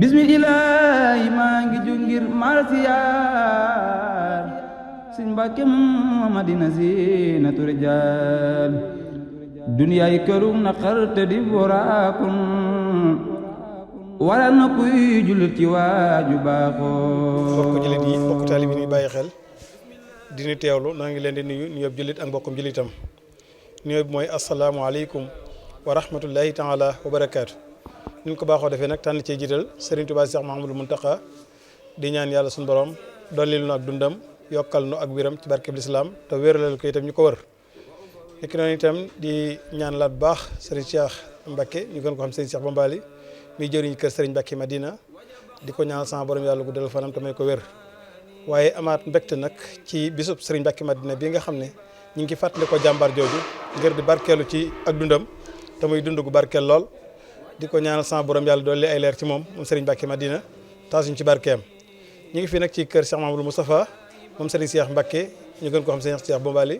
bismillaahi maa ngi jóg ngir marsiyaar Sëñ Mbàkke Madina Zinatul Rijaal duniyaay kërum naqar te di boraakun waral na kuy jullit ci waaju baaxoo. mbokk jullit yi mbokk taalibe yi bàyyi xel di ñu teewlu naa ngi leen di nuyu nuyoob jullit ak mbokkum jullitam nuyoo bi mooy asalaamualeykum wa rahmatullahi taala wa barakaatu. ni ñu ko baaxoo defee nag tànn cee jiital Serigne Touba Cheikh Mouhamadou Mountakha di ñaan yàlla suñu borom dollil nu ak dundam yokkal nu ak wéram ci barkeb lislaam te wéralal ko itam ñu ko wër. nekk noonu itam di ñaan laat bu baax Serigne Cheikh Mbacke ñu gën ko xam Serigne Cheikh Bambali muy jëriñ kër Serigne Mbacke Madina di ko ñaan sama borom yàlla guddal fanam te may ko wér. waaye amaat mbégte nag ci bisub Serigne Mbacke Madina bi nga xam ne ñu ngi fàttali ko jàmbaar jooju ngir di barkeelu ci ak dundam te muy dund gu barkeel lool. di ko ñaanal sama borom yàlla dolli ay leer ci moom Serigne Mbacke Madina taasuñ ci barkeem ñu ngi fi nag ci kër Cheikh Mamadou Moustapha moom Serigne Cheikh Mbacke ñu gën ko xam Serigne Cheikh Bambali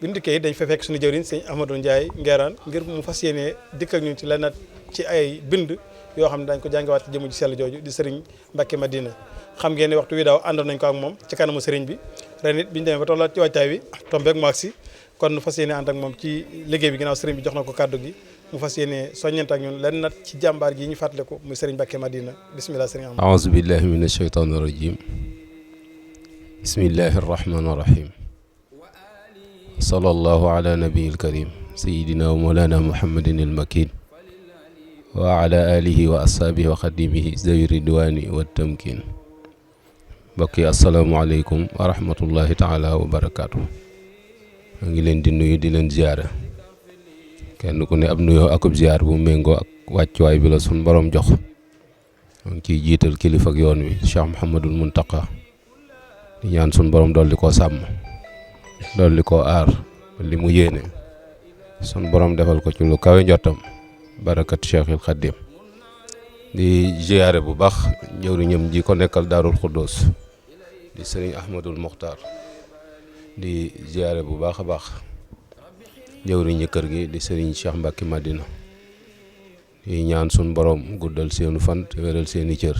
bi ñu dikkee dañ fa fekk suñu jëwriñ Serigne Ahmadou Ndiaye Ngeeraan ngir mu fas yéenee dikk ak ñun ci lenn ci ay bind yoo xam ne dañ ko jàngewaat ci jëmu ci sell jooju di Serigne Mbacke Madina xam ngeen ne waxtu wi daaw àndoon nañ ko ak moom ci kanamu Serigne bi ren it biñu demee ba tollaat ci waajtaay wi tombeeg mu agsi kon nu fas yéene ànd ak moom ci liggéey bi ginnaaw Serigne bi jox na ko kàddu gi mu fas yéene soññante ak ñun lenn nat ci jàmbaar gi ñu fàttaliku muy Serigne Mbacke Madina bisimilah Serigne am aouzu billahi min ashaytaani rajim bismillahi arrahmani irrahim sallallahu ala nabiyil karim sayidina wa mawlana muhammadin ilmakin wa ala alihi wa ashaabihi wa xadimihi zawi ridwani wa tamkin mbokk yi asalaamualeykum wa rahmatullahi taala wa barakaatu maa ngi leen di nuyu di leen ziyaara kenn ku ne ab nuyoo akub ziyaar bu méngoo ak wàccuwaay bi la sun borom jox maa ngi ciy jiital kilifa ak yoon wi Cheikh Mouhamadul Mountakha di ñaan sun borom dolli koo sàmm dolli koo aar li mu yéene sun borom defal ko ci lu kawe njottam barakat Cheikhil Khadim di ziyaare bu baax jëwriñam ji ko nekkal Daarul Xuddoos di sëriñ Ahmadul Muxtaar di ziyaare bu baax a baax jëwriñu kër gi di sëriñ Cheikh Mbacke Madina di ñaan sun borom guddal seenu fan te wéral seeni cër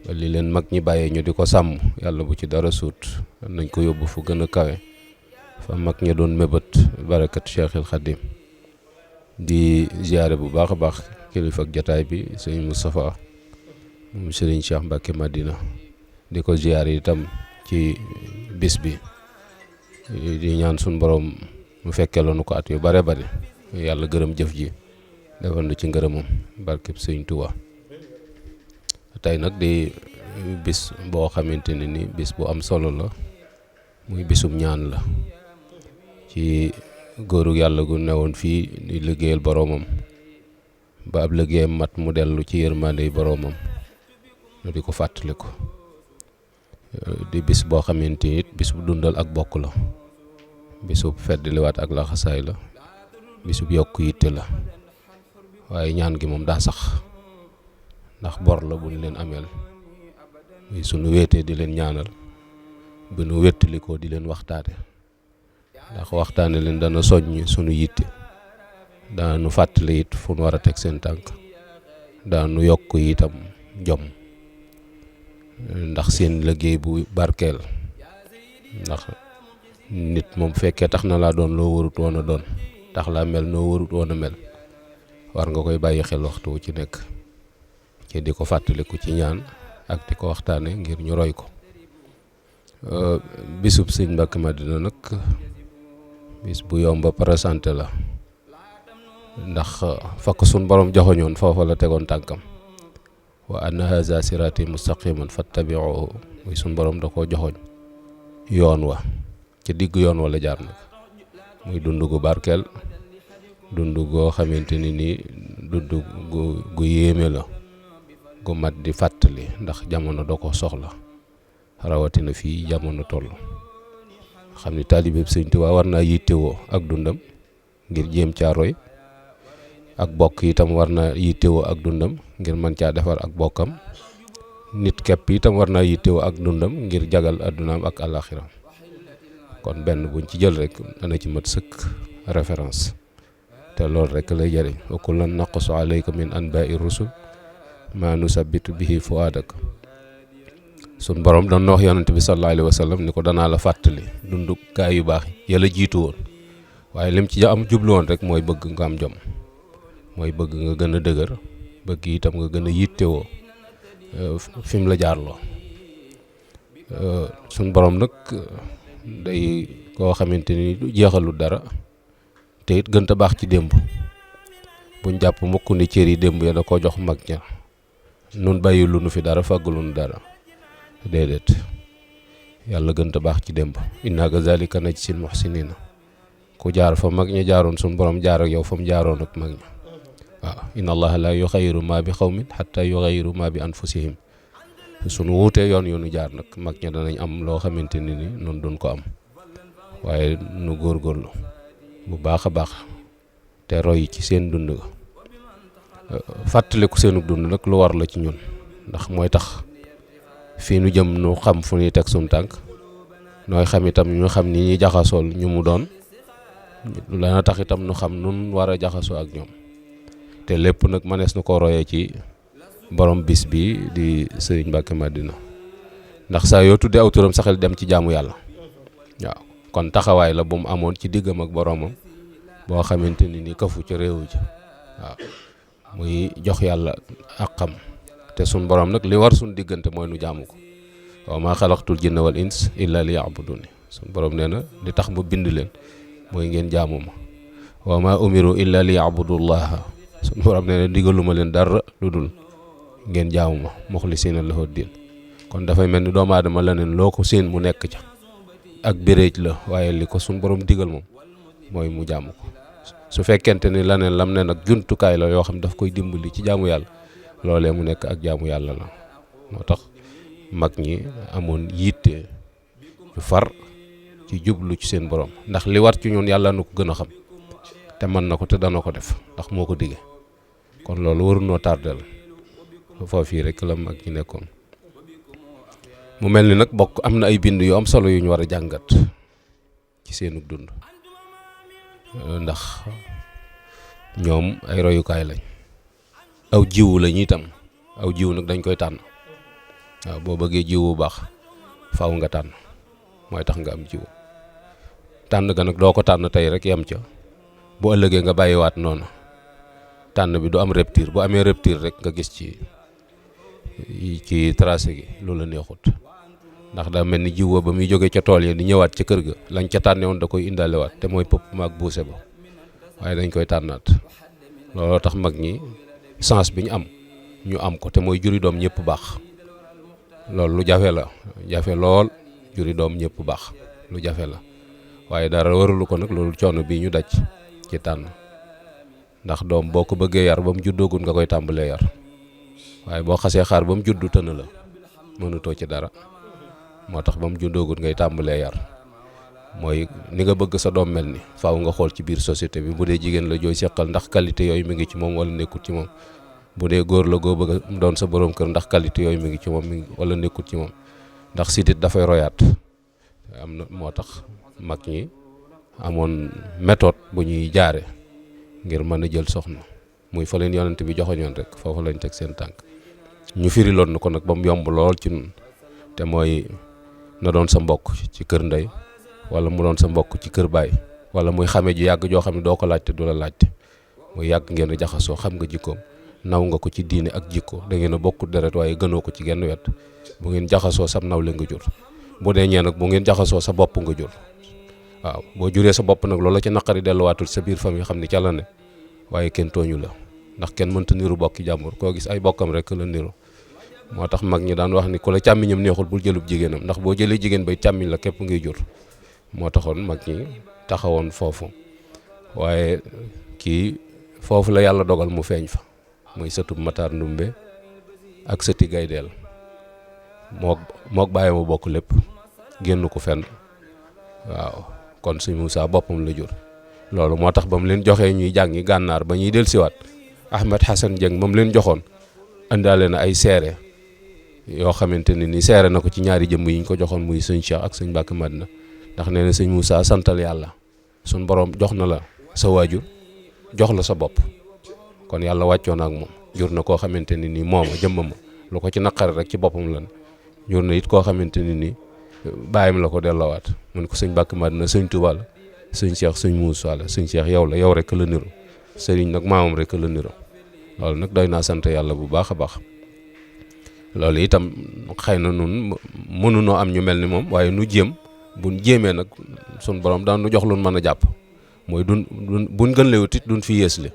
ba li leen mag ñi bàyyee ñu di ko sàmm yàlla bu ci dara suut nañ ko yóbbu fu gën a kawe fa mag ñi doon mébét barakat Cheikhil Khadim di ziyaare bu baax a baax kilifa ak jataay bi sëriñ Moustapha moom sëriñ Cheikh Mbacke Madina di ko ziyaare itam ci bis bi di ñaan sun borom mu fekkee la nu ko at yu bare bare yàlla gërëm jëf ji defal nu ci ngërëmam barkeb sëñ Tuubaa tey nag di bis boo xamante ne ni bis bu am solo la muy bisum ñaan la ci góoru yàlla gu newoon fii di liggéeyal boroomam ba ab liggéeyam mat mu dellu ci yërmande boroomam nu di ko fàttali ko di bis boo xamante ni bis bu dundal ak bokk la bisub feddliwaat ak laxasaay la bisub yokk yitte la waaye ñaan gi moom daa sax ndax bor la bu ñu leen ameel muy sunu wéetee di leen ñaanal bu nu wéttalikoo di leen waxtaane ndax waxtaane leen dana soññ sunu yitte dana nu fàttali it fu nu war a teg seen tànk dana nu yokk itam jom ndax seen liggéey bu barkeel ndax nit moom fekkee tax na laa doon loo warut woon a doon tax laa mel noo warut woon a mel war nga koy bàyyi xel waxtu wu ci nekk ci di ko fàttaliku ci ñaan ak di ko waxtaane ngir ñu roy ko bisub sëñ Mbacke Madina nag bis bu yomb a présenté la ndax fakk sun borom joxoñoon foofa la tegoon tànkam wa anna haza sirati mustaqiman fattabi'uhu muy sun borom da koo joxoñ yoon wa ci digg yoon wala jaar nag muy dund gu barkeel dund goo xamante ni nii dund gu yéeme la gu mat di fàttali ndax jamono da ko soxla rawatina fii jamono toll xam ni taalibeeb Sëñ Tuubaa war naa yittewoo ak dundam ngir jéem caa roy ak bokk itam war naa yittewoo ak dundam ngir mën caa defar ak bokkam nit képp itam war naa yittewoo ak dundam ngir jagal addunaam ak àllaaxiram kon benn buñ ci jël rek dana ci mat sëkk référence te loolu rek lay jëriñ wa kullan naqussu alayka min anba'i rusul ma nusabbitu bihi fuadak sun borom doon na wax yonent bi sallallahu alayhi wa sallam ni ko danaa la fàttali dundu gaay yu baax yàlla jiitu woon waaye lim ci am jublu woon rek mooy bëgg nga am jom mooy bëgg nga gën a dëgër bëgg itam nga gën a yittewoo fi mu la jaarloo sun borom nag day koo xamante ni du jeexalul dara te it gën a baax ci démb buñ jàpp mukk ni cër yi démb ya da koo jox mag ña nun bàyyi lu nu fi dara fàggulu nu dara déedéet yàlla gën a baax ci démb inna kazalika najzil muhsinina ku jaar fa mag ña jaaroon sun borom jaar ak yow fa mu jaaroon ak mag ña waaw inna allaha la yughayyiru ma bi qawmin hatta yughayyiru ma bi anfusihim sunu wuutee yoon yu nu jaar nag mag ña danañ am loo xamante ni noonu duñ ko am waaye nu góorgóorlu bu baax a baax te roy ci seen dund ga fàttaliku seenu dund nag lu war la ci ñun ndax mooy tax fii nu jëm nu xam fu ñuy teg suñu tànk nooy xam itam ñu xam ni ñuy jaxasool ñu mu doon dana tax itam nu xam nun war a jaxasoo ak ñoom te lépp nag mënees na ko royee ci borom bis bi di Sëriñ Mbàkke Madina ndax saa yoo tuddee aw turam saxel dem ci jaamu yàlla waaw kon taxawaay la bu mu amoon ci diggam ak boromam boo xamante ni kafu ci réewu ji waaw muy jox yàlla àqam te sun borom nag li war sun diggante mooy nu jaamu ko wa maa xalaqtul jinna wal ins illa li ya'buduni sun borom nee na li tax mu bind leen mooy ngeen jaamu ma wa maa umiru illa li ya'budullaha sun borom nee na digaluma leen dara lu dul ngeen jaamu ma muxlisina lahu din kon dafay mel ni doomu aadama la neen loo ko seen mu nekk ca ak béréj la waaye li ko sun borom digal moom mooy mu jaamu ko su fekkente ni la neen lam ne nag jumtukaay la yoo xam daf koy dimbali ci jaamu yàlla loolee mu nekk ak jaamu yàlla la moo tax mag ñi amoon yitte ju far ci jublu ci seen borom ndax li war ci ñun yàlla na ko gën a xam te mën na ko te dana ko def ndax moo ko dige kon loolu warunoo tardel foofii rek la mag ñi nekkoon mu mel ni nag bokk am na ay bind yu am solo yu ñu war a jàngat ci seenu dund ndax ñoom ay royukaay lañ aw jiwu lañ itam aw jiwu nag dañ koy tànn waaw boo bëggee jiwu bu baax faaw nga tànn mooy tax nga am jiwu tànn ga nag doo ko tànn tey rek yem ca bu ëllëgee nga bàyyiwaat noonu tànn bi du am rupture bu amee rupture rek nga gis ci tracé gi loolu la neexut ndax daa mel ni jiw ba muy jógee ca tool yi di ñëwaat ca kër ga lañ ca tànne woon da koy indaalewaat te mooy pëpp maag buuse ba waaye dañ koy tànnaat looloo tax mag ñi sens bi ñu am ko te mooy juri doom ñëpp baax loolu lu jafe la jafe lool juri doom ñëpp baax lu jafe la waaye dara warulu ko nag loolu coono bii ñu daj ci tànn ndax doom boo ko bëggee yar ba mu juddoogun nga koy tàmbalee yar waaye boo xasee xaar ba mu juddu tëna la mënutoo ci dara moo tax ba mu juddoogun ngay tàmbalee yar mooy ni nga bëgg sa doom mel ni faaw nga xool ci biir société bi bu dee jigéen la jooy seqal ndax qualité yooyu mi ngi ci moom wala nekkul ci moom bu dee góor la goo bëgg a doon sa borom kër ndax qualité yooyu mi ngi ci moom wala nekkul ci moom ndax sidit dafay royaat am na moo tax mag ñi amoon méthode bu ñuy jaare ngir mën a jël soxna muy fa leen yonent bi joxoñoon rek foofu lañ teg seen tànk ñu firiloon na ko nag ba mu yomb lool ci nun te mooy na doon sa mbokk ci kër ndey wala mu doon sa mbokk ci kër baay wala muy xame ji yàgg joo xam ne doo ko laajte du la laajte muy yàgg ngeen a jaxasoo xam nga jikkoom naw nga ko ci diine ak jikko da ngeen a bokk deret waaye gënoo ko ci genn wet bu ngeen jaxasoo sam nawle nga jur bu dee ñee nag bu ngeen jaxasoo sa bopp nga jur waaw boo juree sa bopp nag loolu la ci naqari delluwaatul sa biir famille xam ni ca la ne waaye kenn tooñu la ndax kenn mënta niru bokki jàmbur koo gis ay bokkam rek la niru moo tax mag ñi daan wax ni ku la càmmiñam neexul bul jëlub jigéenam ndax boo jëlee jigéen bay càmmiñ la képp ngay jur moo taxoon mag ñi taxawoon foofu waaye kii foofu la yàlla dogal mu feeñ fa muy sëtub Matar Ndumbe ak sëti Gaydeel mook bàyyi ma bokk lépp génn ko fenn waaw kon Sëñ Muusaa boppam la jur loolu moo tax ba mu leen joxee ñuy jàngi gànnaar ba ñuy dellusiwaat Ahmed Hassan Dieng moom leen joxoon indaale na ay seere yoo xamante ne ni seere na ko ci ñaari jëmm yi ñu ko joxoon muy sëñ Cheikh ak sëñ Mbàkke Madina ndax nee na Sëñ Muusaa santal yàlla suñ borom jox na la sa waajur jox la sa bopp kon yàlla wàccoon ak moom jur na koo xamante ni nii mooma jëmmama lu ko ci naqari rek ci boppam lan jur na it koo xamante ni nii bàyyim la ko delloowaat mun ko sëñ Mbàkke Madina sëñ Tuubaa la sëñ Cheikh sëñ Muusaa la sëñ Cheikh yow la yow rek la niru sëriñ nag maamam rek la niru loolu nag doy naa sant yàlla bu baax a baax loolu itam xëy na nun mënunoo am ñu mel ni moom waaye nu jéem buñ jéemee nag sun borom daan nu jox lu mën a jàpp mooy buñ gën lewut it duñ fi yées li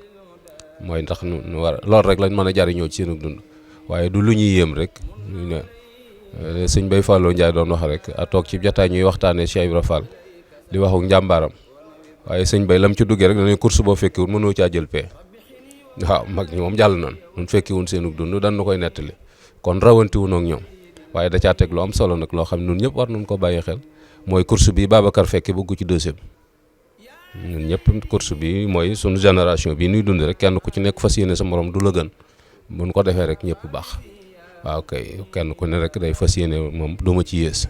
mooy ndax nu war loolu rek lañ mën a jariñoo ci seen dund waaye du lu ñuy yéem rek sëñ Bay Fallou Ndiaye doon wax rek a toog ci jotaay ñuy waxtaanee Cheikh Ibra Fall di waxu njàmbaaram waaye sëñ Bay lam ci duggee rek dañuy course boo fekkiwul mënoo caa jël pee waaw mag ñi moom jàll noonu ñun fekkiwun seenug dund dan na koy nettali kon rawantiwun ak ñoom waaye da caa teg lu am solo nag loo xam ne ñun ñëpp war nañ ko bàyyi xel mooy course bi Babacar fekke bëggu ci deuxième ñun ñëpp course bi mooy sunu génération bi nuy dund rek kenn ku ci nekk fas yéene sa morom du la gën buñ ko defee rek ñëpp baax waaw kay kenn ku ne rek day fas yéene moom du ma ci yées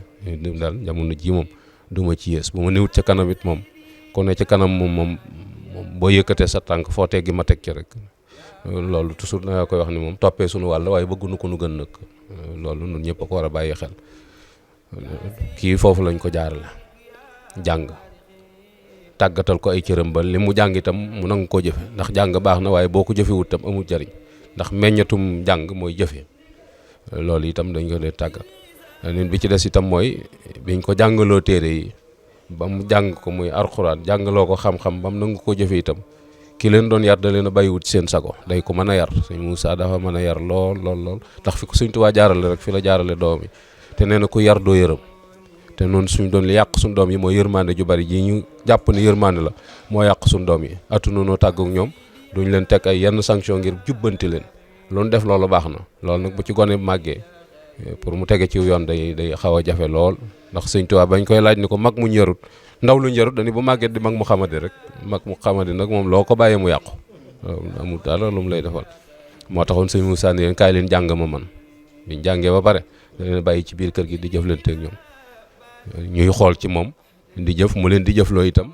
daal jamono ji moom du ma ci yées bu ma néewut ca kanam it moom ku ne ca kanam moom boo yëkkatee sa tànk foo teggi ma teg ci rek loolu toujours da nga koy wax ni moom toppee suñu wàll waaye bëgguñu ko nu gën nag loolu ñun ñëpp a ko war a bàyyi xel kii foofu lañ ko jaarale jàng tàggatal ko ay cëram ba li mu jàng itam mu nangu koo jëfe ndax jàng baax na waaye boo ko jëfewut itam amul jariñ ndax meññatum jàng mooy jëfe loolu itam dañ ko dee tàggat leen bi ci des itam mooy biñ ko jàngaloo téere yi ba mu jàng ko muy alxuraan jàngaloo ko xam-xam ba mu nangu koo jëfe itam ki leen doon yar da leen a bàyyiwut seen sago day ko mën a yar sëñ Moussa dafa mën a yar lool ndax fi ko sëñ Tuubaa jaarale rek fi la jaarale doom yi te nee na ku yar doo yërëm te noonu suñ doon li yàq suñ doom yi mooy yërmande ju bari ji ñu jàpp ne yërmande la moo yàq suñ doom yi atu noonu tàggu ak ñoom duñ leen teg ay yenn sanction ngir jubbanti leen loolu def loolu baax na loolu nag bu ci gone màggee pour mu tege ci yoon day xaw a jafe lool ndax sëñ Tuubaa bañ koy laaj ni ko mag mu yarut ndaw lu yarut dañu bu màggee di mag mu xamadi rek mag mu xamadi nag moom loo ko bàyyee mu yàqu amul dara lu mu lay defal moo taxoon sëñ Moussa ni leen kaay leen jàng ma man biñ jàngee ba pare da leen bàyyi ci biir kër gi di jëflante ak ñoom ñuy xool ci moom di jëf mu leen di jëfloo itam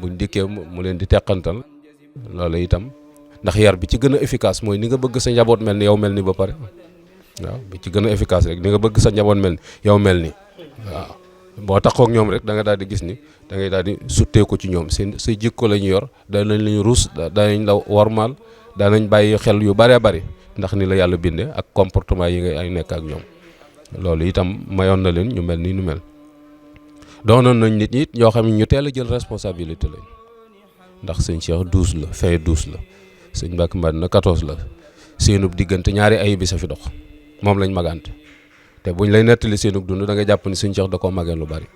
buñ dikkee mu leen di teqantal loolu itam ndax yar bi ci gën a efficace mooy ni nga bëgg sa njaboot mel ni yow mel ni ba pare waaw bi ci gën a efficace rek ni nga bëgg sa njaboot mel ni yow mel ni waaw boo taxoo ak ñoom rek da nga daal di gis ni da ngay daal di sutteeku ci ñoom seen say jikko la ñu yor danañ la ñu ruus danañ la wormaal danañ bàyyi xel yu bëree bëri ndax ni la yàlla bindee ak comportement yi ngay ay nekk ak ñoom loolu itam mayoon na leen ñu mel ni nu mel doonoon nañ nit ñi ñoo xam ne ñu teel a jël responsabilité lañ ndax sëñ Cheikh 12 la fay 12 la sëñ Mbàkke Madina 14 la seenub diggante ñaari ay bi sa fi dox moom lañ magante te buñ lay nettali seenub dund da nga jàpp ni sëñ Cheikh da koo magee lu bari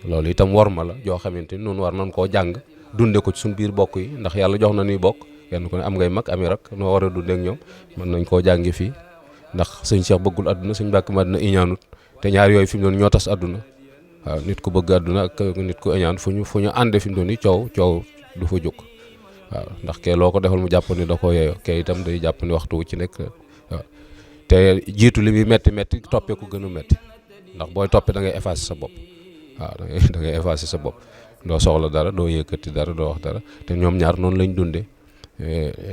loolu itam war ma la joo xamante ni noonu war nañ koo jàng dunde ko ci suñ biir bokk yi ndax yàlla jox na nuy bokk kenn ku ne am ngay mag ami rak noo war a dunde ak ñoom mën nañ koo jàngi fii ndax sëñ Cheikh bëggul àdduna sëñ Mbàkke Madina iñaanut te ñaar yooyu fi mu doon ñoo tas àdduna waaw nit ku bëgg àdduna ak nit ku iñaan fu ñu ànde fi mu doon ni coow du fa jóg waaw ndax kee loo ko defal mu jàpp ni da koo yeeyoo kee itam day jàpp ni waxtu wu ci nekk waaw te jiitu li muy metti toppee ko gën a metti ndax booy toppee da ngay effacer sa bopp waaw da ngay effacer sa bopp doo soxla dara doo yëkkati dara doo wax dara te ñoom ñaar noonu lañ dundee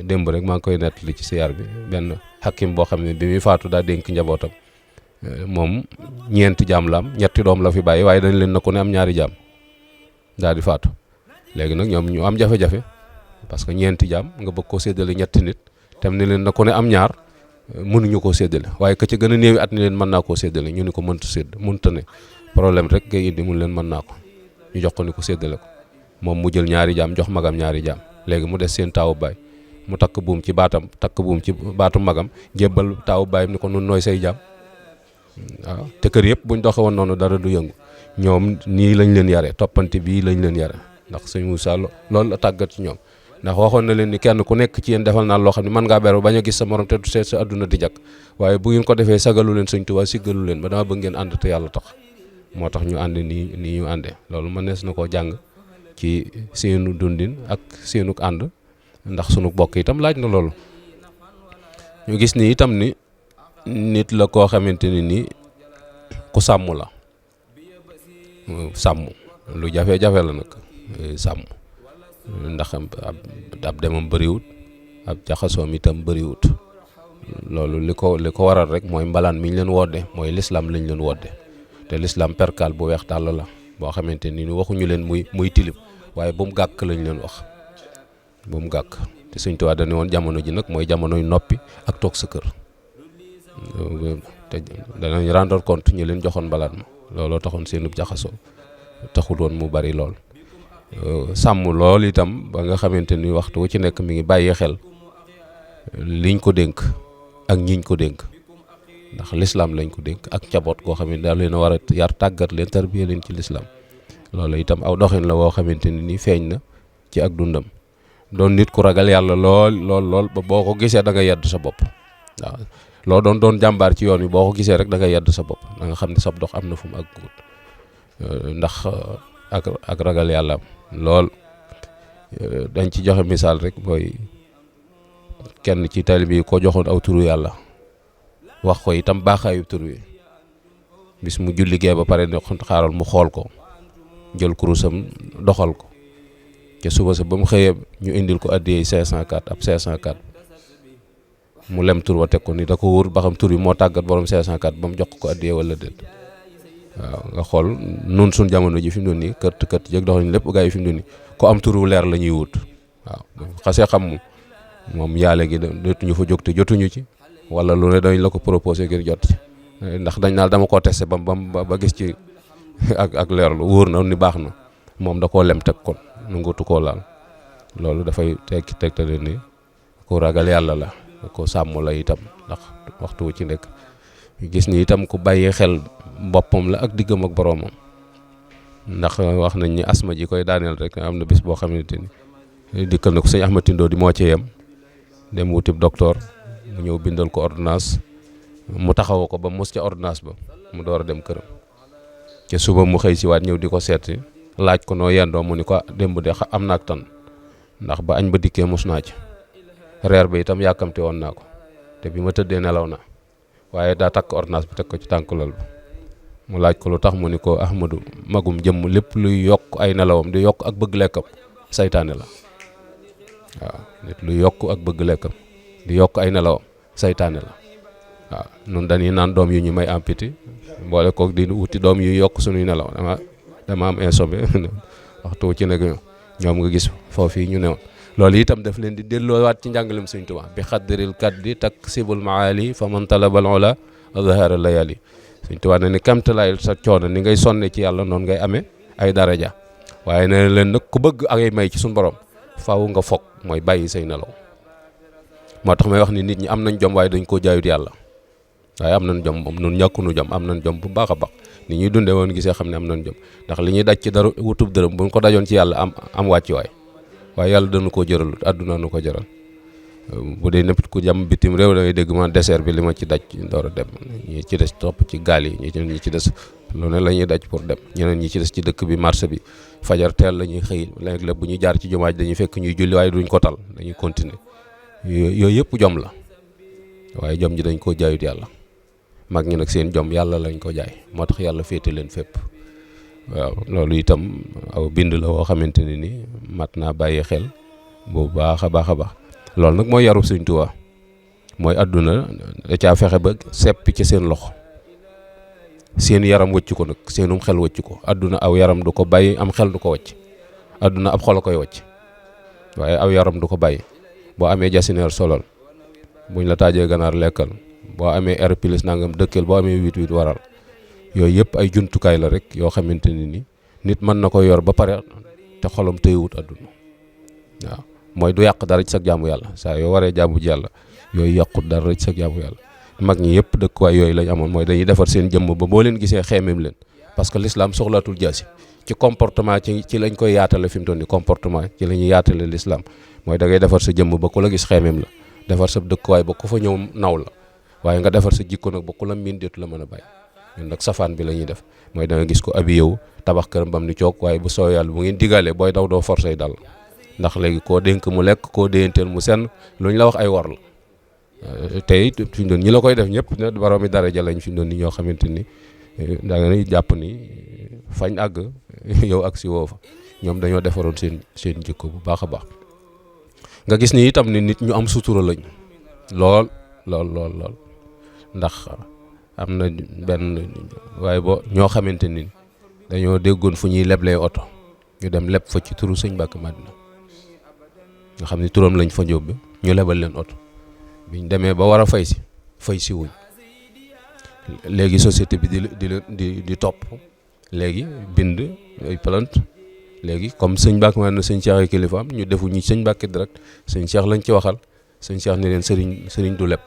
démb rek maa ngi koy nettali ci siyaar bi benn xakim boo xam ne bi muy faatu daa dénk njabootam moom ñeenti jaam la am ñetti doom la fi bàyyi waaye dañ leen na ku ne am ñaari jaam daal di faatu léegi nag ñoom ñu am jafe-jafe parce que ñeenti jaam nga bëgg koo séddale ñetti nit tam ni leen na ku ne am ñaar mënuñu koo séddale waaye ka ci gën a néewi at ni leen mën naa koo séddale ñu ni ko mënta ne problème rek ngay indi mun leen mën naa ko ñu jox ko ni ko séddale ko moom mu jël ñaari jaam jox magam ñaari jaam léegi mu des seen taawu baay mu takk buum ci baatam takk buum ci baatu magam jébbal taawu baayam ni ko nun nooy say jaam waaw te kër yëpp buñ doxe woon noonu dara du yëngu ñoom nii lañ leen yare toppante bii lañ leen yare ndax sëñ Moussa loolu la tàggat ci ñoom ndax waxoon na leen ni kenn ku nekk ci yéen defal naa loo xam ne mën ngaa beru bañ a gis sa morom te du seet sa adduna di jakk waaye bu ngeen ko defee sagalu leen sëñ Tuubaa siggalu leen ba dama bëgg ngeen ànd te yàlla tax moo tax ñu ànd nii ñu àndee loolu mënees na koo jàng ci seenu dundin ak seenuk ànd ndax sunu bokk itam laaj na loolu ñu gis ni itam ni nit la koo xamante ni nii ku sàmm la sàmm lu jafe-jafe la nag sàmm ndax ab demam bëriwut ab jaxasoom itam bëriwut. loolu li ko waral rek mooy mbalaan mi ñu leen wodde mooy lislaam lañ leen wodde te lislaam perkaal bu weex tàll la boo xamante ni waxuñu leen muy tilim waaye bu mu gàkk lañ leen wax bu mu gàkk te Sëñ Tuubaa dañu woon jamono ji nag mooy jamonoy noppi ak toog sa kër te danañ rendre compte ñu leen joxoon mbalaan ma looloo taxoon seenub jaxasoo taxul woon mu bari lool sàmm lool itam ba nga xamante ni waxtu wu ci nekk mi ngi bàyyi xel liñ ko dénk ak ñiñ ko dénk ndax lislaam lañ ko dénk ak njaboot koo xam ne daal leen a war a yar tàggat leen tarbiya leen ci lislaam loolu itam aw doxin la woo xamante ni feeñ na ci ak dundam doon nit ku ragal yàlla lool ba boo ko gisee da nga yedd sa bopp waaw loo doon jàmbaar ci yoon wi boo ko gisee rek da nga yedd sa bopp da nga xam ne sab dox am na fu mu àggut ndax ak ragal yàlla lool dañ ci joxe misaal rek mooy kenn ci taalibe yi ko joxoon aw turu yàlla wax ko itam baaxaayu tur wi bis mu julli gee ba pare ne xaaral mu xool ko jël kurusam doxal ko ca suba sa ba mu xëyee ñu indil ko addiyee 504 ab 504 mu lem tur wa teg ko ni da ko wóor ba xam tur wi moo tàggat borom 504 ba mu jox ko addiyee wala déet waaw nga xool nun suñ jamono ji fi mu doon nii kët jëg doxaluñ lépp gaa yi fi mu doon nii ko am turu leer la ñuy wut waaw xasee xam moom yàlla gi dootuñu fa jóg te jotuñu ci wala lu ne dañ la ko proposé ngir jot ci ndax dañ naal dama koo testé ba gis ci ak leerlu wóor na ni baax na moom da koo lem teg kon nangutu koo laal loolu dafay tegtale ni ku ragal yàlla la ko sàmm la itam ndax waxtu ci nekk gis ni itam ku bàyyi xel boppam la ak diggam ak boroomam ndax wax nañ ni asma ji koy daaneel rek am na bis boo xamante ni dikkal na ko sëñ Ahmad Tindo di moo ci yem dem wutib docteur mu ñëw bindal ko ordonnance mu taxaw ko ba mos ca ordonnance ba mu door a dem këram ca suba mu xëy si waat ñëw di ko seeti laaj ko noo yendoo mu ni ko démb de am na ak tan ndax ba añ ba dikkee mos naa ci reer ba itam yàkkamte woon naa ko te bi ma tëddee nelaw na waaye daa takk ordonnance bi teg ko ci tànkulal bi mu laaj ko lu tax mu ni ko Ahmadu magum jëmm lépp luy yokk ay nelawam di yokk ak bëgg lekkam saytaane la waaw nit luy yokk ak bëgg lekkam di yokk ay nelawam saytaane la waaw nun dañuy naan doom yu ñu may ampiti boole kook di wuti doom yu yokk suñuy nelaw dama am insomnie waxtu ci nag ñoom nga gis foofu yi ñu newoon loolu itam daf leen di delloowaat ci njàngalem Sëñ Tuubaa bi xaddiril kaddi taksibul maali fa man talabal ula zahara layali Sëñ Tuubaa ne ni kamtalaay sa coono ni ngay sonne ci yàlla noonu ngay amee ay daraja waaye ne leen nag ku bëgg ak ay may ci suñu borom faaw nga foog mooy bàyyi say nelaw moo tax may wax ni nit ñi am nañ jom waaye dañ koo jaayut yàlla waaye am nañ jom moom nun ñàkkunu jom am nañ jom bu baax a baax ni ñuy dundee woon gisee xam ne am nañ jom ndax li ñuy daj ci dara wutub dërëm buñ ko dajoon ci yàlla am wàcc waaye yàlla dana koo jëralut àdduna nu ko jëral bu dee nëpp ku jàmm bitim réew da ngay dégg man désert bi li ma ci daj door a dem ñi ci des topp ci gaal yi ñi ci des lu ne la ñuy daj pour dem ñeneen ñi ci des ci dëkk bi marché bi fajar teel la ñuy xëy léegi la bu ñuy jaar ci jumaa ji dañuy fekk ñuy julli waaye duñ ko tal dañuy continuer yooyu yëpp jom la waaye jom ji dañ koo jaayut yàlla mag ñi nag seen jom yàlla lañ ko jaay moo tax yàlla féete leen fépp waaw loolu itam aw bind la woo xamante ne ni mat naa bàyyi xel bu baax a baax a baax loolu nag mooy yaru Sëñ Tuubaa mooy àdduna da caa fexe ba seppi ci seen loxo seen yaram wëcc ko nag seenum xel wëcc ko àdduna aw yaram du ko bàyyi am xel du ko wëcc àdduna ab xol a koy wëcc waaye aw yaram du ko bàyyi boo amee jasineer solol buñ la taajee ganaar lekkal boo amee air plus nangam dëkkal boo amee 8-8 waral yooyu yëpp ay jumtukaay la rek yoo xamante ni nit mën na ko yor ba pare te xolam tëyewut àdduna waaw mooy du yàq dara ci sa jaamu yàlla saa yoo waree jaamu ji yàlla yooyu yàqut dara ci sa jaamu yàlla mag ñi yëpp dëkkuwaay yooyu lañ amoon mooy dañuy defar seen jëmm ba boo leen gisee xeemeem leen parce que l'islam soxlaatul jaasi ci comportement ci lañ koy yaatale fi mu toll nii comportement ci la ñuy yaatale l'islam mooy da ngay defar sa jëmm ba ku la gis xeemeem la defar sa dëkkuwaay ba ku fa ñëw naw la waaye nga defar sa jikko nag ba ku la miin deetu la mën a bàyyi ñun nag safaan bi la ñuy def mooy da nga gis ko abi yow tabax këram bam ni coog waaye bu soo yàlla bu ngeen digalee booy daw doo forcé dal ndax léegi koo dénk mu lekk koo déyanteel mu senn lu ñu la wax ay wor la tey fi mu doon ñi la koy def ñëpp ne boroomi daraja lañ fi mu doon ni ñoo xamante ni da nga jàpp ni fañ àgg yow ak si woo fa ñoom dañoo defaroon seen jikko bu baax a baax nga gis ni itam ni nit ñu am sutura lañ lool ndax am na benn waaye ñoo xamante ni dañoo déggoon fu ñuy leblee oto ñu dem leb fa ci turu sëñ Mbàkke Madina nga xam ni turam lañ fa jóbbe ñu lebal leen oto biñ demee ba war a fay si wuñ léegi société bi di topp léegi bind ay plainte léegi comme sëñ Mbàkke Madina sëñ Cheikh ay kilifaam ñu defu ñu sëñ Mbàkke direct sëñ Cheikh lañ ci waxal sëñ Cheikh ni leen sëriñ du leb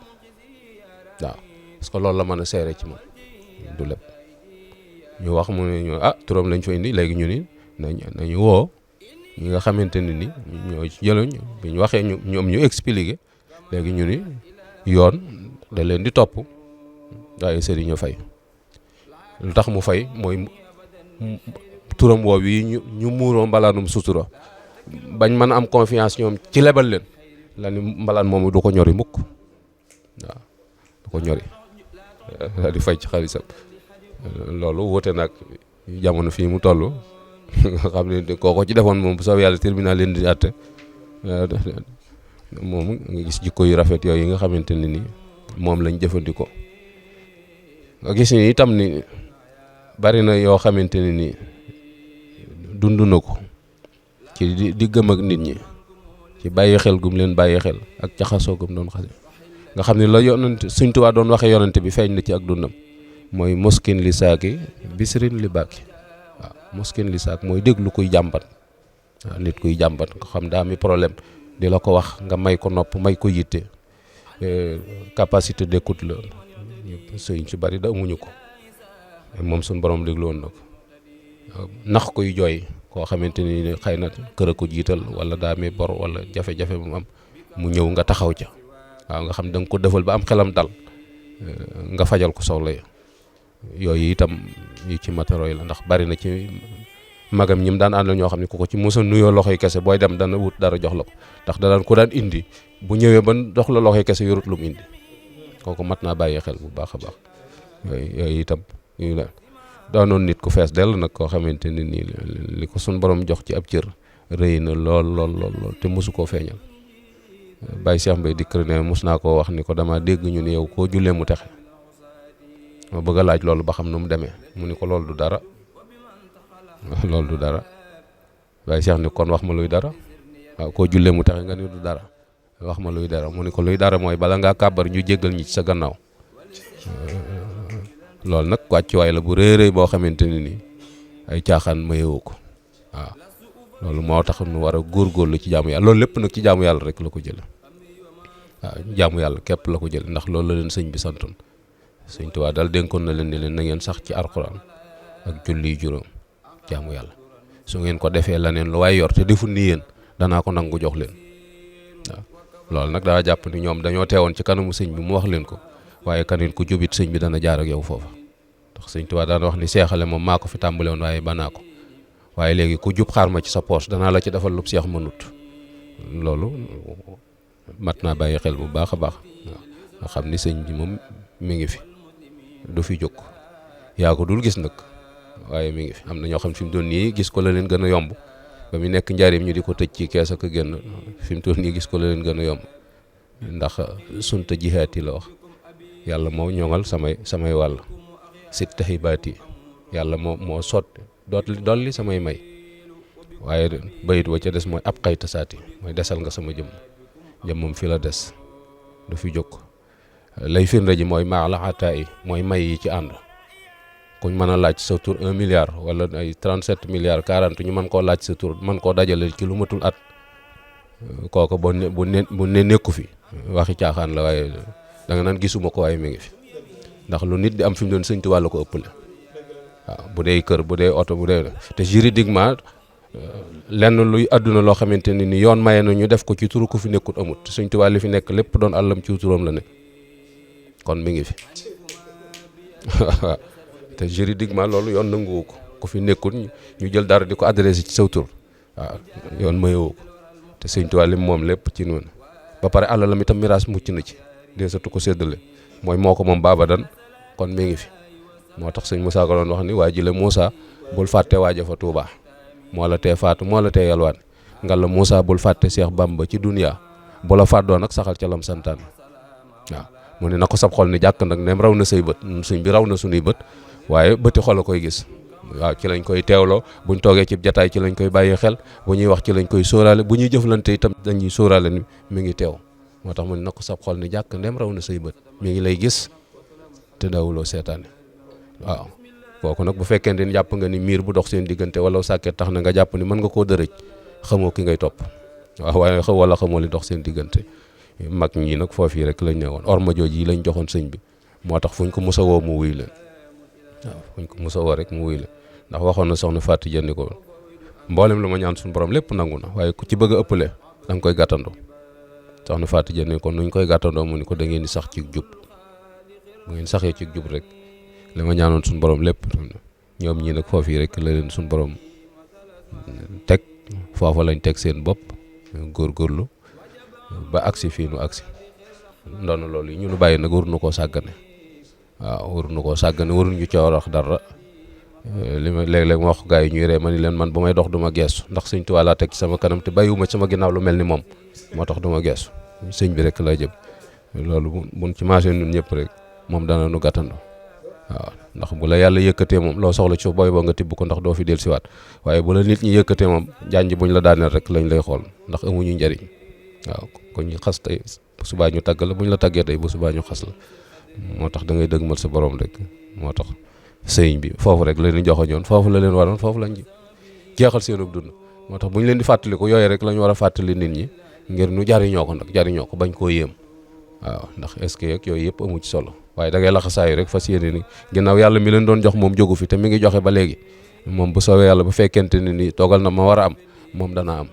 waaw parce que loolu la mën a seere ci moom du leb ñu wax mu ne ñu turam lañ fa indi léegi ñu ni nañu woo ñi nga xamante ne ni ñoo jëluñ bi ñu waxee ñoom ñu expliqué léegi ñu ni yoon da leen di topp waaye sëriñ a fay lu tax mu fay mooy turam woow yi ñu muuroo mbalaanum sutura bañ mën a am confiance ñoom ci lebal leen la ni mbalaan moomu du ko ñori mukk waaw du ko ñori daal di fay ci xaalisam loolu wute nag jamono fii mu toll nga xam ne kooko ci defoon moom bu soobee yàlla tribunal leen di àtte moom nga gis jikko yu rafet yooyu yi nga xamante ne ni moom lañ jëfandikoo nga gis ni itam ni bari na yoo xamante ne ni dund na ko ci di gëm ak nit ñi ci bàyyi xel gum leen bàyyi xel ak jaxasoo gum doon xase nga xam ne la yonent Sëñ Tuubaa doon waxee yonent bi feeñ na ci ak dundam mooy moskin li saaki bisrin li bàkki waaw moskin li saak mooy déglu kuy jàmbat waaw nit kuy jàmbat nga xam daa mi problème di la ko wax nga may ko nopp may ko yitte capacité d'écoute la sëñ ci bari da amuñu ko moom suñ borom déglu woon na ko nax kuy jooy koo xamante ni xëy na kër a ko jiital wala daa mi bor wala jafe-jafe mu am mu ñëw nga taxaw ca waaw nga xam da nga ko defal ba am xelam dal nga fajal ko soxla yooyu itam yu ci matériel la ndax bari na ci magam ñi mu daan àndal ñoo xam ne ku ko ci mosa nuyoo loxoy kese booy dem dana wut dara jox la ko ndax daan ko daan indi bu ñëwee ba dox la loxoy kese yorut lu mu indi kooku mat naa bàyyi xel bu baax a baax yooyu itam yu la doonoon nit ku fees dell nag koo xamante ne nii li ko suñ borom jox ci ab cër rëy na lool te mosu koo feeñal Baye Cheikh Mbaye dikk ne mos naa koo wax ni ko dama dégg ñu ne yow koo jullee mu texe ma bëgg a laaj loolu ba xam nu mu demee mu ni ko loolu du dara Baye Cheikh ni kon wax ma luy dara waaw koo jullee mu texe nga ni du dara wax ma luy dara mu ni ko luy dara mooy bala ngaa kàbbar ñu jéggal ñi ci sa gannaaw loolu nag wàccuwaay la bu rëy boo xamante ne ni ay caaxaan mayewu ko waaw loolu moo tax nu war a góorgóorlu ci jaamu yàlla loolu lépp nag ci jaamu yàlla rek la ko jële waaw jaamu yàlla képp la ko jële ndax loolu la leen sëñ bi santoon sëñ Tuubaa daal dénkoon na leen ni leen na ngeen sax ci alxuraan ak julli juróom jaamu yàlla su ngeen ko defee la neen lu waay yor te deful ni yéen danaa ko nangu jox leen waaw loolu nag daa jàpp ni ñoom dañoo teewoon ci kanamu sëñ bi mu wax leen ko waaye kaneen ku jubit sëñ bi dana jaar ak yow foofa ndax sëñ Tuubaa daan wax ni seexale moom maa ko fi tàmbale woon waaye banaa ko waaye léegi ku jub xaar ma ci sa poche danaa la ci defal lu seex mënut loolu mat naa bàyyi xel bu baax a baax waaw nga xam ni sëñ bi moom mi ngi fi du fi jóg yaa ko dul gis nag waaye mi ngi fi am na ñoo xam fi mu doon nii gis ko la leen gën a yomb ba mu nekk njaarim ñu di ko tëj ci kees ak génn fi mu doon nii gis ko la leen gën a yomb ndax sunta jihaati la wax yàlla moo ñoŋal samay wàll sit taxibaati yàlla moo sotti dolli samay may waaye bayit wa ca des mooy ab xayta saati mooy desal nga sama jëmmam fi la des du fi jóg lay firnde ji mooy maa la xataa yi mooy may yi ci ànd kuñ mën a laaj sa tur 1 milliard wala ay 37 milliards 40 ñu mën koo laaj sa tur mën koo dajale ci lu matul at kooku bu ne nekku fi waxi caaxaan la waaye da nga naan gisuma ko waaye mi ngi fi ndax lu nit di am fi mu doon Sëñ Tuubaa la ko ëppale waaw bu dee kër bu dee oto bu dee te juridiquement lenn luy àdduna loo xamante ne ni yoon maye na ñu def ko ci turu ku fi nekkut amut Sëñ Tuubaa li fi nekk lépp doon àllam ci turam la nekk kon mi ngi fi te juridiquement loolu yoon nanguwu ko ku fi nekkut ñu jël dara di ko adressé ci saw tur waaw yoon mayewu ko te Sëñ Tuubaa lim moom lépp ci noonu ba pare àlalam itam miraas mucc na ci deesatu ko séddale mooy moo ko moom baabadan kon mi ngi fi moo tax sëñ Moussa ko doon wax ni waa ji la Moussa bul fàtte waaja fa Touba moo la tee faatu moo la tee yalwaan nga la Moussa bul fàtte Cheikh Bamba ci dunya bu la fàddoo nag saxal ca lam santaan waaw mu ne na ko sab xol ni jàkk nag nem raw na say bët suñ bi raw na suñuy bët waaye bëti xol a koy gis waaw ci lañ koy teewloo buñ toogee ci jataay ci lañ koy bàyyi xel bu ñuy wax ci lañ koy sóoraale bu ñuy jëflante itam dañuy sóoraale ni mi ngi teew moo tax mu ne na ko sab xol ni jàkk ndem raw na say bët mi ngi lay gis te daawuloo seetaane waaw kooku nag bu fekkente ni jàpp nga ni miir bu dox seen diggante wala sàkket tax na nga jàpp ni mën nga koo dërëj xamoo ki ngay topp waaw waaye wala xamoo li dox seen diggante mag ñii nag foofii rek lañ ne woon orma jooj yi lañ joxoon sëñ bi moo tax fuñ ko musa woo mu wuy leen waaw fuñ ko musa woo rek mu wuy leen ndax waxoon na soxna Fatou Dieng ko mboolem lu ma ñaan suñu borom lépp nangu na waaye ku ci bëgg a ëppale da nga koy gàttandoo soxna Fatou Dieng ko nuñ koy gàttandoo mu ni ko da ngeen di sax ci jub bu ngeen saxee ci jub rek li ma ñaanoon suñu borom lépp ñoom ñii nag foofii rek la leen suñu borom teg foofa lañ teg seen bopp góorgóorlu ba agsi fii nu agsi ndoonu loolu yi ñu nu bàyyi nag waruñu koo sàggane waaw waruñu koo sàggane waruñu ca wax dara li ma léeg-léeg ma wax gaa yi ñuy ree ma ni leen man bu may dox du ma geesu ndax sëñ Tuubaa laa teg ci sama kanam te bàyyiwuma sama ginnaaw lu mel ni moom moo tax du ma geesu sëñ bi rek laa jëm loolu buñ ci marché ñun ñëpp rek moom dana nu gàttandu waaw ndax bu la yàlla yëkkatee moom loo soxla ci suuf booy boo nga tibb ko ndax doo fi del siwaat waaye bu la nit ñi yëkkatee moom janj buñ la daaneel rek lañ lay xool ndax amuñu njariñ waaw kon ñu xas tey bu subaa ñu tagg la buñ la taggee tey bu subaa ñu xas la moo tax da ngay dëgmal sa borom rek moo tax sëñ bi foofu rek la leen joxoñoon foofu la leen waroon foofu lañ jeexal seen ak dund moo tax bu ñu leen di fàttaliku yooyu rek lañ war a fàttali nit ñi ngir nu jariñoo ko nag jariñoo ko bañ koo yéem waaw ndax est-ce que ak yooyu yëpp amu ci solo waaye da ngay laxasaayu rek fas yéene ni ginnaaw yàlla mi leen doon jox moom jógu fi te mi ngi joxe ba léegi moom bu soobee yàlla bu fekkente ne ni toogal na ma war a am moom dana am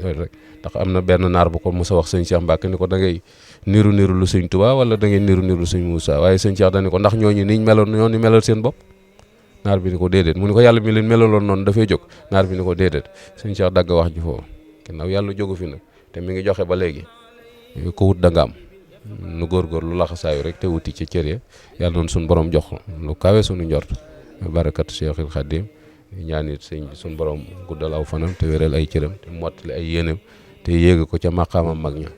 yooyu rek ndax am na benn naar bu ko Moussa wax sëñ Cheikh Mbacke ni ko da ngay niru lu sëñ Touba wala da ngay niru lu sëñ Moussa waaye sëñ Cheikh dañu ko ndax ñooñu niñ meloon ñoo ni melal seen bopp naar bi ni ko déedéet mu ni ko yàlla mi leen melaloon noonu dafay jóg naar bi ni ko déedéet sëñ Cheikh dagg wax ji foofu ginnaaw yàlla jógu fi nag te mi ngi joxe ba léegi ko wut da nga am nu góorgóor lu laxasaayu rek te wuti ci cër ya yàlla noonu suñu borom jox lu kawe suñu njort barakatu Cheikhul Khadim ñaan it sëñ bi suñu borom guddal aw fanam te wéral ay cëram te mottali ay yéenam te yéege ko ca maqaamam mag ña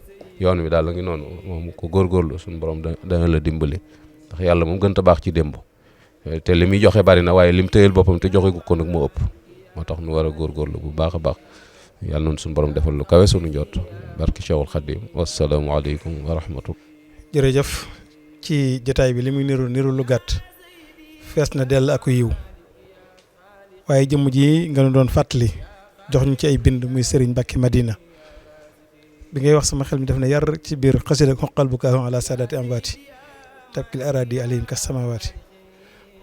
yoon wi daal la ngi noonu moom ko góorgóorlu suñu borom dana la dimbali ndax yàlla moom gën a baax ci démb te li muy joxe bari na waaye lim tëyal boppam te joxe gu ko nag moo ëpp moo tax nu war a góorgóorlu bu baax a baax yàlla noonu suñu borom defal lu kawe suñu njort barki Cheikhul Khadim wasalaamualeykum wa rahmatullah. jërëjëf ci jotaay bi li muy niru lu gàtt fees na dell ak yiw waaye jëmm ji nga doon fàttali jox ñu ci ay bind muy Serigne Mbacké Madina bi ngay wax sama xel mi def na yar ci biir xasida xoqal bu kaahu ala sadati amwaati tabkil aradi alayhim kas samawaati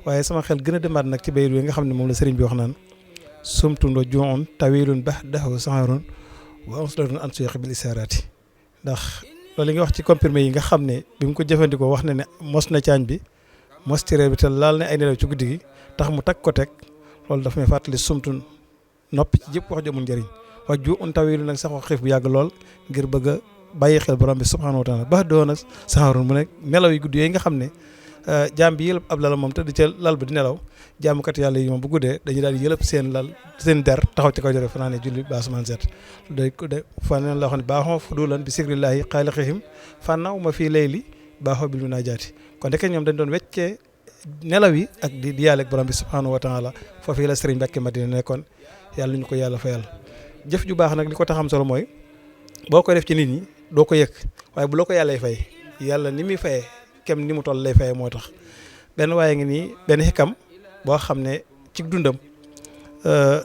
waaye sama xel gën a demaat nag ci bayit wi nga xam ne moom la Serigne bi wax naan sumtundo juun tawilun bax daxu saharun wa amslatun an suyaqi bil isaraati ndax loolu li nga wax ci comprimé yi nga xam ne bi mu ko jëfandikoo wax na ne mos na caañ bi mos ci reer bi te laal na ay nelaw ci guddi gi tax mu tag ko teg loolu dafa may fàttali sumtun noppi ci jëpp wax jomul njëriñ wax ju un tawilu nag sax wax xiif bu yàgg lool ngir bëgg a bàyyi xel borom bi subhanahu wa taala bax doo nag saharun mu ne nelaw yi guddi yooyu nga xam ne jaam bi yëlëb ab lala moom te di ca lal ba di nelaw jaamukat yàlla yi moom bu guddee dañuy daal di yëlëb seen lal seen der taxaw ci kaw jore fanaane julli ba asamaan set day faneen la wax ne baaxoo fudulan bi sikrillaahi xaalixihim fànnaaw ma fii layli baaxoo bil munaajaati kon deke ñoom dañ doon weccee nelaw yi ak di yàlla ak borom bi subhanahu wa taala foofii la Serigne Mbacké Madina nekkoon yàlla ñu ko yàlla fayal jëf ju baax nag li ko taxam solo mooy boo ko def ci nit ñi doo ko yëg waaye bu la ko yàllay fay yàlla ni muy fayee kem ni mu toll lay fayee moo tax benn waaye ngi nii benn xikam boo xam ne ci dundam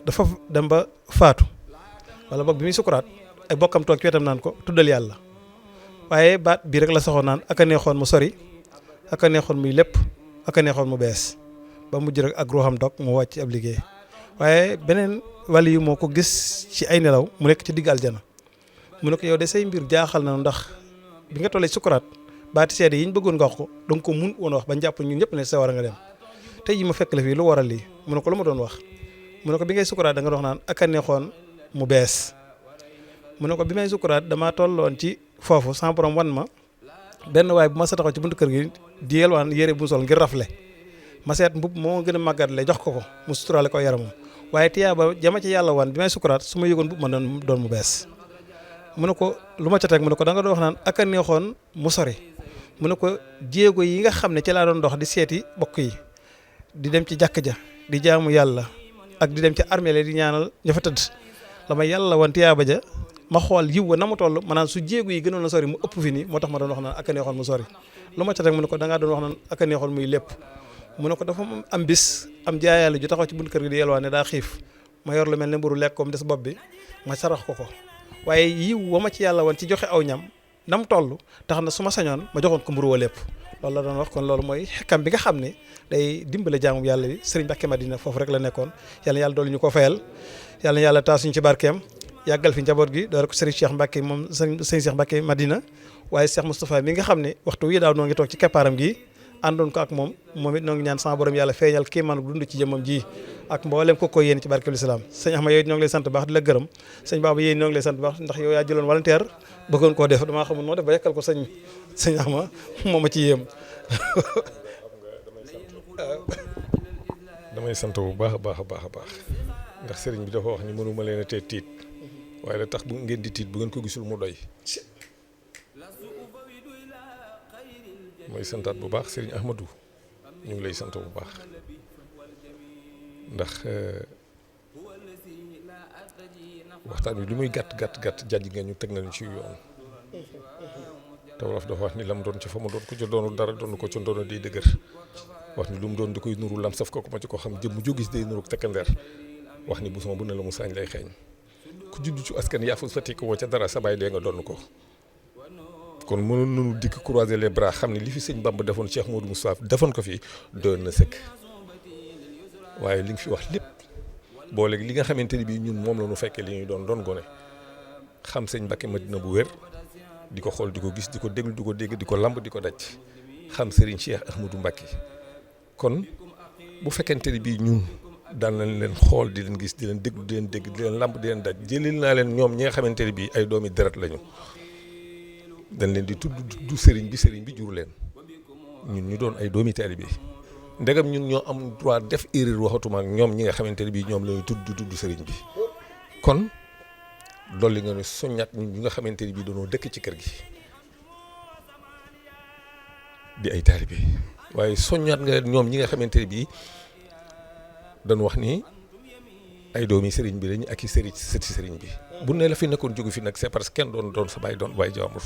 dafa dem ba faatu wala boog bi muy sukuraat ay bokkam toog ci wetam naan ko tuddal yàlla waaye baat bii rek la saxoon naan aka neexoon mu sori aka neexoon muy lépp aka neexoon mu bees ba mujj rek ak ruuxam dog mu wàcc ab liggéey waaye beneen wàll yu moo ko gis ci ay nelaw mu nekk ci digg aljana mu ne ko yow de say mbir jaaxal na ndax bi nga tollee sukuraat baati seede yi ñu bëggoon nga wax ko danga ko mun woon wax ba jàpp ñun ñëpp ne sa war a nga dem tey ji ma fekk la fii lu waral lii mu ne ko lu ma doon wax mu ne ko bi ngay sukuraat da nga dox naan aka neexoon mu bees mu ne ko bi may sukuraat damaa tolloon ci foofu sans borom wan ma benn waaye bu ma sa taxaw ci buntu kër gi di yelwaan yére bu sol ngir rafle ma seet mbub moo gën a màggat le jox ko mu suturaale ko yaramam waaye tiyaa ba jama ci yàlla wan bi may sukuraat su ma yëgoon mbub ma doon mu bees mu ne ko lu ma ca teg mu ne ko da nga doon wax naan ak a neexoon mu sori mu ne ko jéego yi nga xam ne ci laa doon dox di seeti bokk yi di dem ci jàkk ja di jaamu yàlla ak di dem ci armée di ñaanal ña fa tëdd la ma yàlla wan tiyaaba ja ma xool yiw wa na mu toll maanaam su jéego yi gënoon a sori mu ëpp fi nii moo tax ma doon wax naan ak a neexoon mu sori lu ma ca teg mu ne ko da ngaa doon wax naan ak a neexoon muy lépp mu ne ko dafa am bis am jaayaale ju taxaw ci bunt kër gi di yelwaa ne daa xiif ma yor lu mel ne mburu lekk koom des bopp bi ma sarax ko waaye yiw wa ma ci yàlla wan ci joxe aw ñam nam toll tax na su ma sañoon ma joxoon ko mburu wa lépp loolu la doon wax kon loolu mooy xekkam bi nga xam ne day dimbale jaamu yàlla bi Serigne Mbacké Madina foofu rek la nekkoon yàlla yàlla doolu ñu ko fayal yàlla yàlla taasuñu ci barkeem yàggal fi njaboot gi door ko Serigne Cheikh Mbacké moom Serigne Cheikh Mbacké Madina waaye Cheikh Moustapha mi nga xam ne waxtu wi daaw noo ngi toog ci keppaaram gi àndoon ko ak moom it noo ngi ñaan sama borom yàlla feeñal kii man dund ci jëmmam ji ak mboolem ko yéen ci barkeb lislaam sëñ Axma yooyu ñoo ngi lay sant baax di la gërëm sëñ Baba yéen ñoo ngi lay sant baax ndax yow yaa jëloon volontaire bëggoon koo def damaa xamul noo def ba yekkal ko sëñ Axma moo ma ci yéem damay sant bu baax a baax a baax a baax ndax sëriñ bi dafa wax ni mënuma leen a tee tiit waaye la tax bu ngeen di tiit bu ngeen ko gisul mu doy mooy santaat bu baax sëriñ Ahmadou ñu ngi lay sant bu baax ndax waxtaan wi li muy gàtt jàjj nga ñu teg nañu ci yoon te wolof dafa wax ni lam doon ci fa mu doon ko ci doonu dara doon ko ci ndono day dëgër wax ni lu mu doon di koy nuru lam saf ko ma ci ko xam jëm mu jógis day nuru tekkandeer wax ni bu sama bu ne la mu saañ lay xeeñ ku judd ci askan yaa fa fati ko woo ca dara sa baay dee nga doon ko kon mënoon nañu dikk croiser les bras xam ne li fi sëñ Bamba defoon Cheikh Modou Moustapha defoon ko fi doon na sëkk waaye li nga fi wax lépp boole li nga xamante ni bii ñun moom la ñu fekkee li ñuy doon gone xam sëñ Mbacké Madina bu wér di ko xool di ko gis di ko déglu di ko dégg di ko lamb di ko daj xam Serigne Cheikh Ahmadou Mbacké kon bu fekkente ni bii ñun daan nañ leen xool di leen gis di leen déglu di leen dégg di leen lamb di leen daj jëlil naa leen ñoom ñi nga xamante ni bii ay doomi deret lañu. dañ leen di tudd sëriñ bi jur leen ñun ñu doon ay doomi taalibe bi ndegam ñun ñoo am droit def erreur waxatuma ak ñoom ñi nga xamante ne bii ñoom la ñuy tudd sëriñ bi kon dolli nga ne soññaat ñun ñi nga xamante ne bii dañoo dëkk ci kër gi di ay taalibe waaye soññaat nga ñoom ñi nga xamante ne bii dañu wax ni ay doomi sëriñ bi lañu ak i sëti sëriñ bi bu ne la fi nekkoon jógu fi nag c'est parce que kenn doon sa bàyyi doon bàyyi jaamur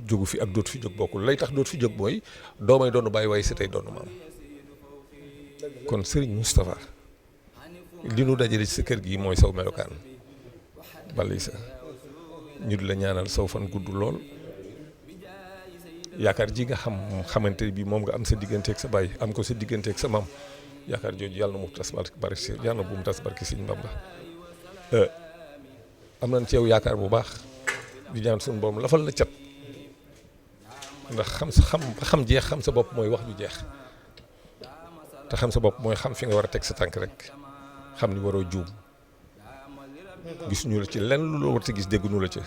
jógu fi ak dootu fi jóg bokkul lay tax dootu fi jóg mooy doomay doon bàyyi waaye sëtay doon maam kon sëriñ Moustapha li nu dajale ci sa kër gi mooy saw melokaan bali sa ñu di la ñaanal saw fan gudd lool yaakaar ji nga xamante bi moom nga am sa digganteeg sa bàyyi am ko sa digganteeg sa maam yaakaar jooju yàlla na mu tas barke yàlla na bu mu tas barke Sëñ Bamba am nañ ci yow yaakaar bu baax di ñaan suñu borom lafal la cat ndax xam jeex xam sa bopp mooy wax ju jeex te xam sa bopp mooy xam fi nga war a teg sa tànk rek xam ni waroo juum gisuñu la ci lenn lu la war a gis dégguñu la ci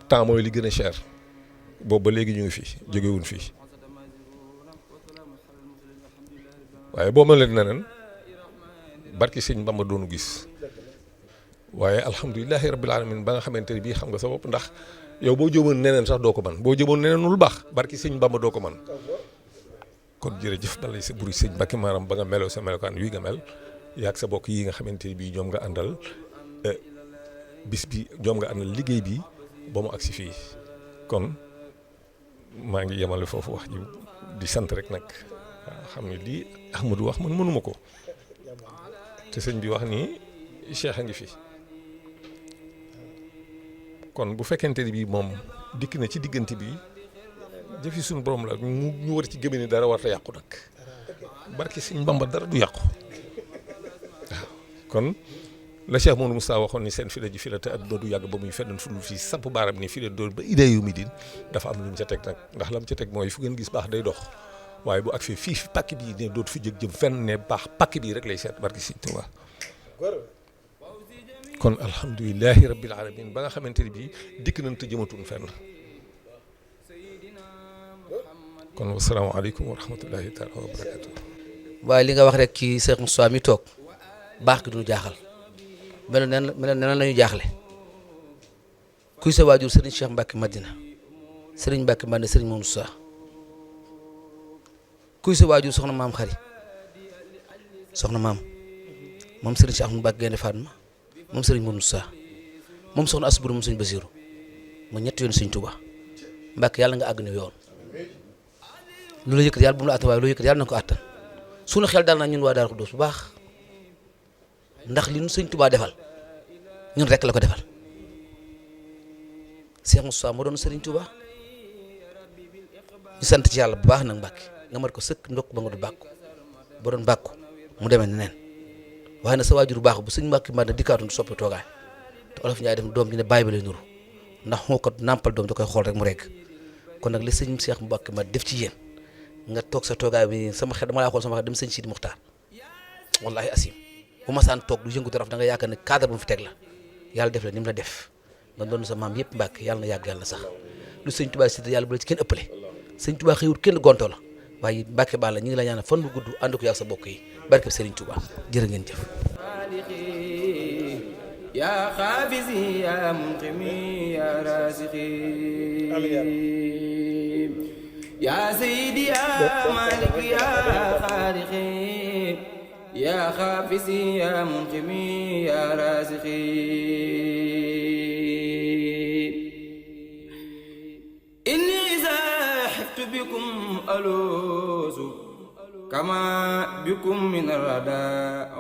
temps mooy li gën a cher boobu ba léegi ñu ngi fi jógewuñ fii waaye boo ma leen neneen barki Sëñ Bamba doonu gis waaye alhamdulilahi rabbil alamin ba nga xamante ni bii xam nga sa bopp ndax yow boo jëmoon neneen sax doo ko man boo jëmoon neneen lu baax barki Sëñ Bamba doo ko man kon jërëjëf balay sa buri Sëñ Mbacké maaram ba nga meloo sa melokaan wi nga mel yaag sa bokk yi nga xamante ni bii ñoom nga àndal bis bi ñoom nga àndal liggéey bi ba mu agsi fii kon maa ngi yemale foofu wax ji di sant rek nag waaw xam ne lii Ahmadou wax man mënuma ko te sëñ bi wax ni Cheikh a ngi fi kon bu fekkente ni bii moom dikk na ci diggante bi jëfi suñu borom la ñu war ci gëme ni dara warta yàqu nag barki Sëñ Bamba dara du yàqu waaw kon la Cheikh Modou Moustapha waxoon ni seen fi la ji fi la te adduna du yàgg ba muy fenn fu dul fii samp baaram ni fi la doon ba idée yu mi din dafa am lu mu ca teg nag ndax la mu ca teg mooy fu ngeen gis baax day dox waaye bu ak fii pàkk bii ne dootu fi jëg jëm fenn ne baax pàkk bii rek lay seet barki Sëñ Tuubaa kon alhamdulilahi rabbil alamin ba nga xamante ni bii dikk nañ te jëmatuñ fenn kon wasalaamaaleykum wa rahmatullahi taala wa barakatu waaye li nga wax rek ci Cheikh Moustapha mi toog baax gi duñu jaaxal mel na lañu jaaxle kuy sa waajur Serigne Cheikh Mbacke Madina Serigne Mbacke Madina Serigne Moussa kuy sa waajur soxna maam xari soxna maam moom Serigne Cheikh Ahmadou Mbacke Gaynde Fatma moom Serigne Moussa moom soxna Asburu moom Serigne Basiru ma ñetti yoon Serigne Touba Mbacke yàlla nga àgg ni yoon lu la yëkkat yàlla bu mu la àttan waaye lu yëkkat yàlla na ko àttan suñu xel daal na ñun waa Daaru Xudoos bu baax ndax li ñu Serigne Touba defal ñun rek la ko defal Cheikh Moussa moo doon Serigne Touba ñu sant ci yàlla bu baax nag Mbacke nga mat ko sëkk ndokk ba nga du bàkku ba doon bàkku mu demee neneen waaye nag sa waajur bu baax bu sëñ Mbacke Madina dikkaatoon du soppi toogaay te olof Njaay def doom ji ne bàyyi ba lay nuru ndax moo ko nàmpal doom da koy xool rek mu regg kon nag li sëñ Cheikh Mbacke Madina def ci yéen nga toog sa toogaay bi sama xel dama laa xool sama xel dem sëñ Sidi Muxtaar wallahi asim bu ma saan toog du yëngu dara da nga yaakaar ne cadre bu mu fi teg la yàlla def la ni mu la def nga doon sa maam yëpp Mbacke yàlla na yàgg yàlla na sax lu sëñ Touba si yàlla bu la ci kenn ëppale sëñ Touba xëyul kenn gonto la waaye Mbacke Balla ñu ngi la ñaanal fan bu gudd ànd ko yàgg sa bokk yi barke Serigne Touba jërë ngeen jëf يا خافزي يا منقمي يا رازقي يا سيدي يا مالك يا خالقي يا خافزي يا منقمي يا رازقي إني إذا حفت بكم ألوز كما بكم من الرداء